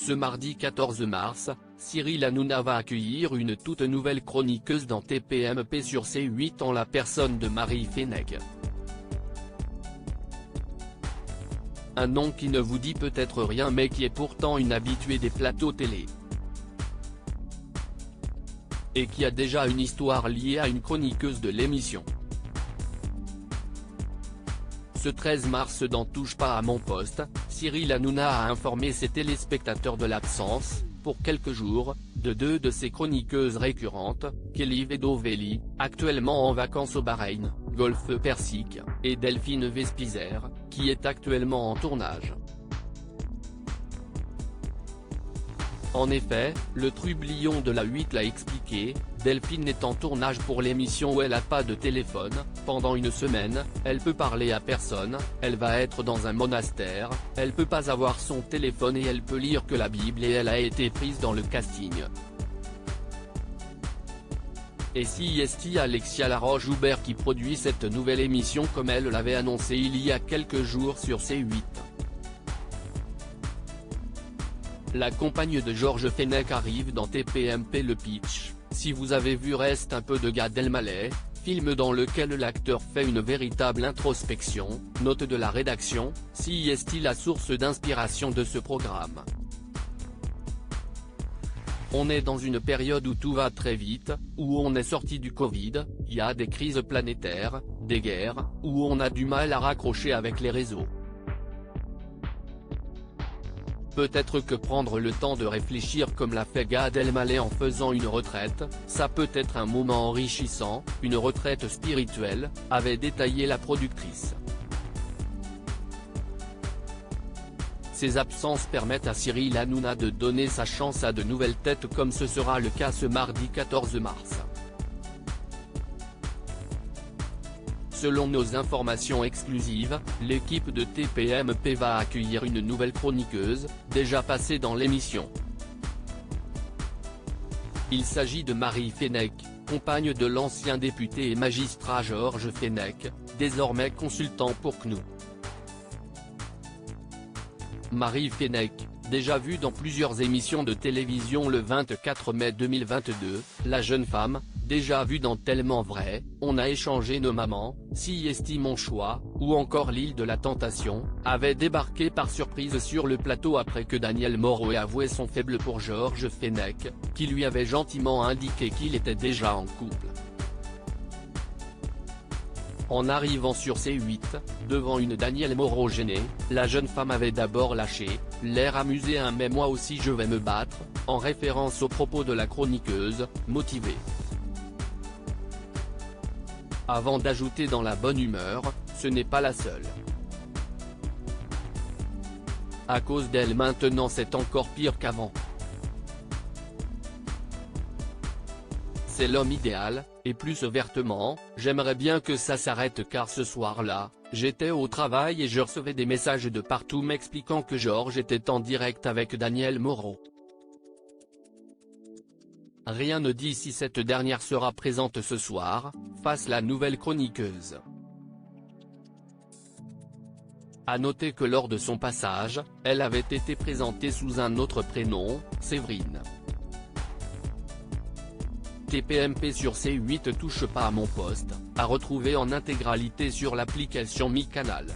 Ce mardi 14 mars, Cyril Hanouna va accueillir une toute nouvelle chroniqueuse dans TPMP sur C8 en la personne de Marie Fenech. Un nom qui ne vous dit peut-être rien mais qui est pourtant une habituée des plateaux télé. Et qui a déjà une histoire liée à une chroniqueuse de l'émission. Ce 13 mars dans Touche pas à mon poste, Cyril Hanouna a informé ses téléspectateurs de l'absence, pour quelques jours, de deux de ses chroniqueuses récurrentes, Kelly Vedovelli, actuellement en vacances au Bahreïn, Golfe Persique, et Delphine Vespizer, qui est actuellement en tournage. En effet, le trublion de la 8 l'a expliqué, Delphine est en tournage pour l'émission où elle a pas de téléphone, pendant une semaine, elle peut parler à personne, elle va être dans un monastère, elle peut pas avoir son téléphone et elle peut lire que la Bible et elle a été prise dans le casting. Et si est Alexia Laroche-Joubert qui produit cette nouvelle émission comme elle l'avait annoncé il y a quelques jours sur C8. La compagne de Georges Fenech arrive dans TPMP. Le pitch, si vous avez vu reste un peu de Gad Elmaleh, film dans lequel l'acteur fait une véritable introspection, note de la rédaction, si est la source d'inspiration de ce programme. On est dans une période où tout va très vite, où on est sorti du Covid, il y a des crises planétaires, des guerres, où on a du mal à raccrocher avec les réseaux. Peut-être que prendre le temps de réfléchir comme l'a fait Gad Elmaleh en faisant une retraite, ça peut être un moment enrichissant, une retraite spirituelle, avait détaillé la productrice. Ces absences permettent à Cyril Hanouna de donner sa chance à de nouvelles têtes comme ce sera le cas ce mardi 14 mars. Selon nos informations exclusives, l'équipe de TPMP va accueillir une nouvelle chroniqueuse, déjà passée dans l'émission. Il s'agit de Marie Fenech, compagne de l'ancien député et magistrat Georges Fenech, désormais consultant pour CNOO. Marie Fenech, déjà vue dans plusieurs émissions de télévision le 24 mai 2022, la jeune femme, déjà vue dans Tellement Vrai, On a échangé nos mamans, Si est mon choix, ou encore L'île de la tentation, avait débarqué par surprise sur le plateau après que Daniel Moreau ait avoué son faible pour Georges Fenech, qui lui avait gentiment indiqué qu'il était déjà en couple. En arrivant sur C8, devant une Daniel Moreau gênée, la jeune femme avait d'abord lâché, l'air amusé un « mais moi aussi je vais me battre », en référence aux propos de la chroniqueuse, motivée. Avant d'ajouter dans la bonne humeur, ce n'est pas la seule. À cause d'elle maintenant c'est encore pire qu'avant. C'est l'homme idéal, et plus ouvertement, j'aimerais bien que ça s'arrête car ce soir-là, j'étais au travail et je recevais des messages de partout m'expliquant que Georges était en direct avec Daniel Moreau. Rien ne dit si cette dernière sera présente ce soir, face la nouvelle chroniqueuse. À noter que lors de son passage, elle avait été présentée sous un autre prénom, Séverine. TPMP sur C8 touche pas à mon poste, à retrouver en intégralité sur l'application Mi Canal.